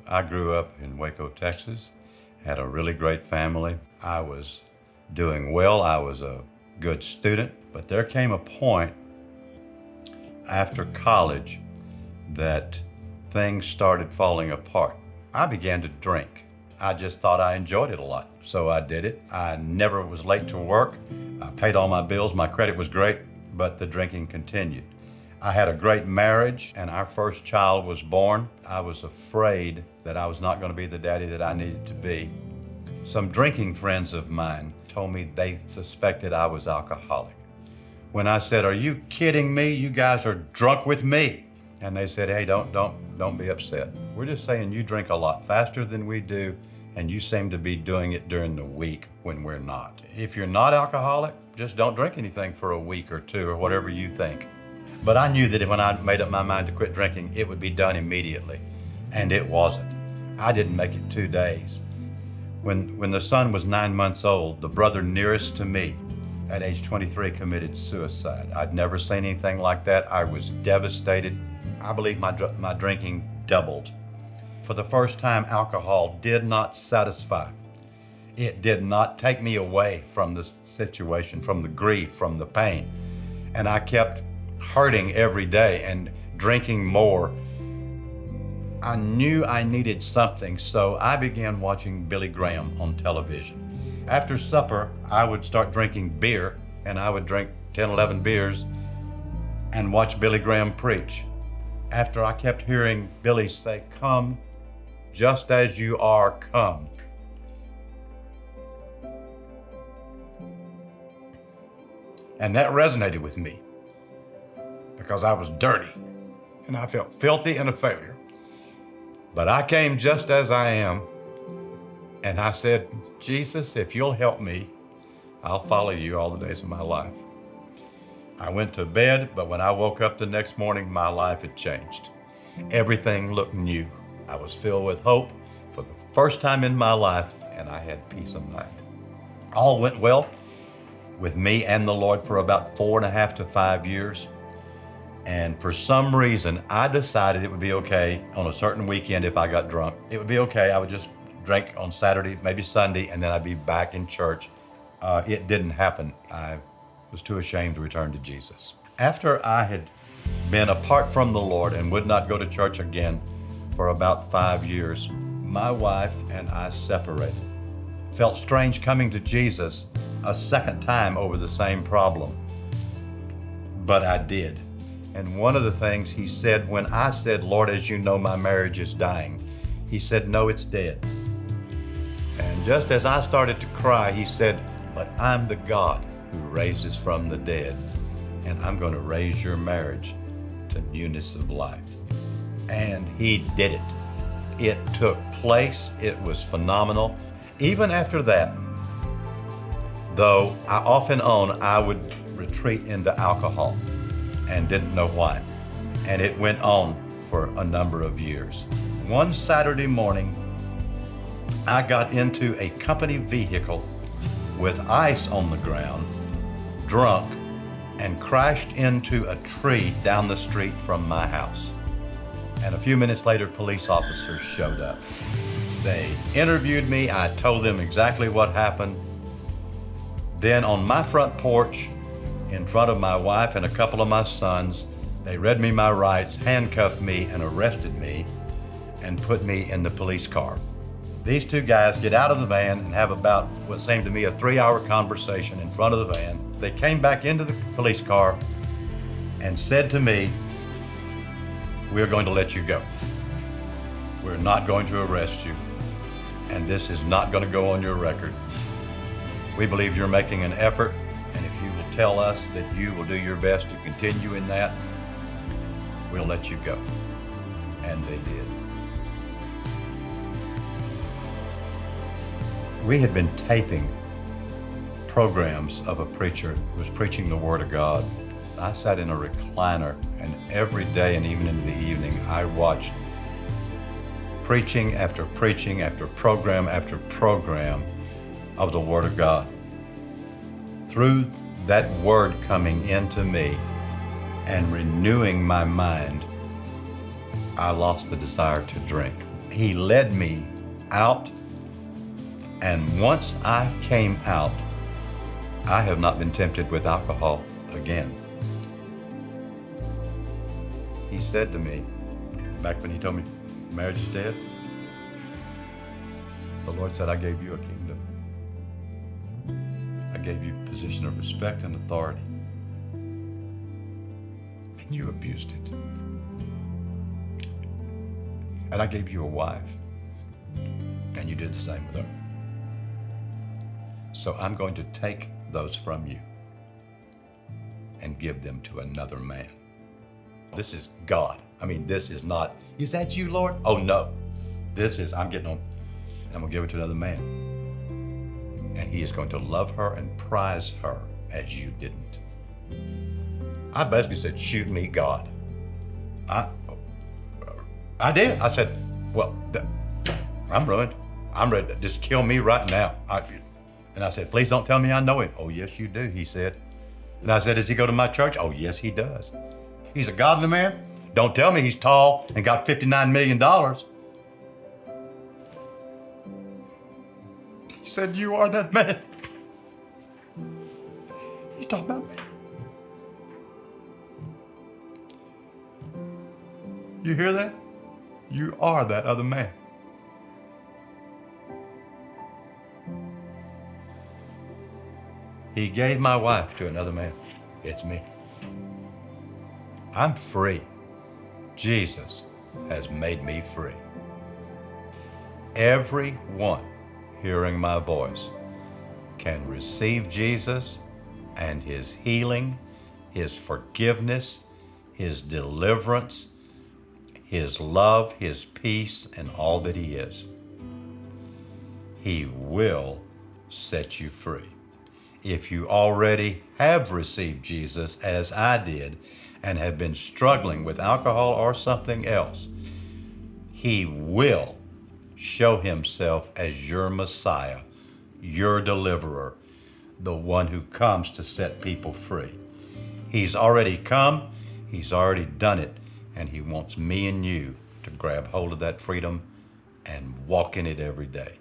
I grew up in Waco, Texas, had a really great family. I was doing well. I was a good student, but there came a point after college that things started falling apart. I began to drink. I just thought I enjoyed it a lot, so I did it. I never was late to work. I paid all my bills. My credit was great, but the drinking continued. I had a great marriage, and our first child was born. I was afraid that I was not going to be the daddy that I needed to be. Some drinking friends of mine told me they suspected I was alcoholic. When I said, "Are you kidding me? You guys are drunk with me." And they said, "Hey, don't be upset. We're just saying you drink a lot faster than we do, and you seem to be doing it during the week when we're not. If you're not alcoholic, just don't drink anything for a week or two or whatever you think." But I knew that when I made up my mind to quit drinking, it would be done immediately, and it wasn't. I didn't make it 2 days. When the son was 9 months old, the brother nearest to me at age 23 committed suicide. I'd never seen anything like that. I was devastated. I believe my drinking doubled. For the first time, alcohol did not satisfy. It did not take me away from the situation, from the grief, from the pain. And I kept hurting every day and drinking more. I knew I needed something, so I began watching Billy Graham on television. After supper, I would start drinking beer, and I would drink 10, 11 beers and watch Billy Graham preach. After I kept hearing Billy say, "Come, just as you are, come." And that resonated with me because I was dirty and I felt filthy and a failure. But I came just as I am, and I said, "Jesus, if you'll help me, I'll follow you all the days of my life." I went to bed, but when I woke up the next morning, my life had changed. Everything looked new. I was filled with hope for the first time in my life, and I had peace of mind. All went well with me and the Lord for about 4.5 to 5 years. And for some reason, I decided it would be okay on a certain weekend if I got drunk. It would be okay. I would just drink on Saturday, maybe Sunday, and then I'd be back in church. It didn't happen. I was too ashamed to return to Jesus. After I had been apart from the Lord and would not go to church again for about 5 years, my wife and I separated. Felt strange coming to Jesus a second time over the same problem, but I did. And one of the things he said when I said, "Lord, as you know, my marriage is dying," he said, "No, it's dead." And just as I started to cry, he said, "But I'm the God who raises from the dead, and I'm going to raise your marriage to newness of life." And he did it. It took place. It was phenomenal. Even after that, though I off and on, I would retreat into alcohol and didn't know why. And it went on for a number of years. One Saturday morning, I got into a company vehicle with ice on the ground, drunk, and crashed into a tree down the street from my house. And a few minutes later, police officers showed up. They interviewed me. I told them exactly what happened. Then on my front porch, in front of my wife and a couple of my sons, they read me my rights, handcuffed me, and arrested me, and put me in the police car. These two guys get out of the van and have about what seemed to me a 3-hour conversation in front of the van. They came back into the police car and said to me, "We're going to let you go. We're not going to arrest you, and this is not going to go on your record. We believe you're making an effort, and if you will tell us that you will do your best to continue in that, we'll let you go." And they did. We had been taping programs of a preacher who was preaching the Word of God. I sat in a recliner, and every day and even into the evening, I watched preaching after program after program of the Word of God. Through that Word coming into me and renewing my mind, I lost the desire to drink. He led me out, and once I came out, I have not been tempted with alcohol again. He said to me, back when he told me marriage is dead, the Lord said, I gave you a kingdom. I gave you a position of respect and authority. And you abused it. And I gave you a wife. And you did the same with her. So I'm going to take those from you and give them to another man. This is God. I mean, this is not, is that you, Lord? Oh, no. This is, I'm getting on, and I'm going to give it to another man. And he is going to love her and prize her as you didn't. I basically said, shoot me, God. I did. I said, well, I'm ruined. I'm ready to just kill me right now. And I said, please don't tell me I know him. Oh, yes, you do, he said. And I said, does he go to my church? Oh, yes, he does. He's a godly man. Don't tell me he's tall and got $59 million. He said, you are that man. He's talking about me. You hear that? You are that other man. He gave my wife to another man. It's me. I'm free. Jesus has made me free. Everyone hearing my voice can receive Jesus and his healing, his forgiveness, his deliverance, his love, his peace, and all that he is. He will set you free. If you already have received Jesus, as I did, and have been struggling with alcohol or something else, he will show himself as your Messiah, your deliverer, the one who comes to set people free. He's already come, he's already done it, and he wants me and you to grab hold of that freedom and walk in it every day.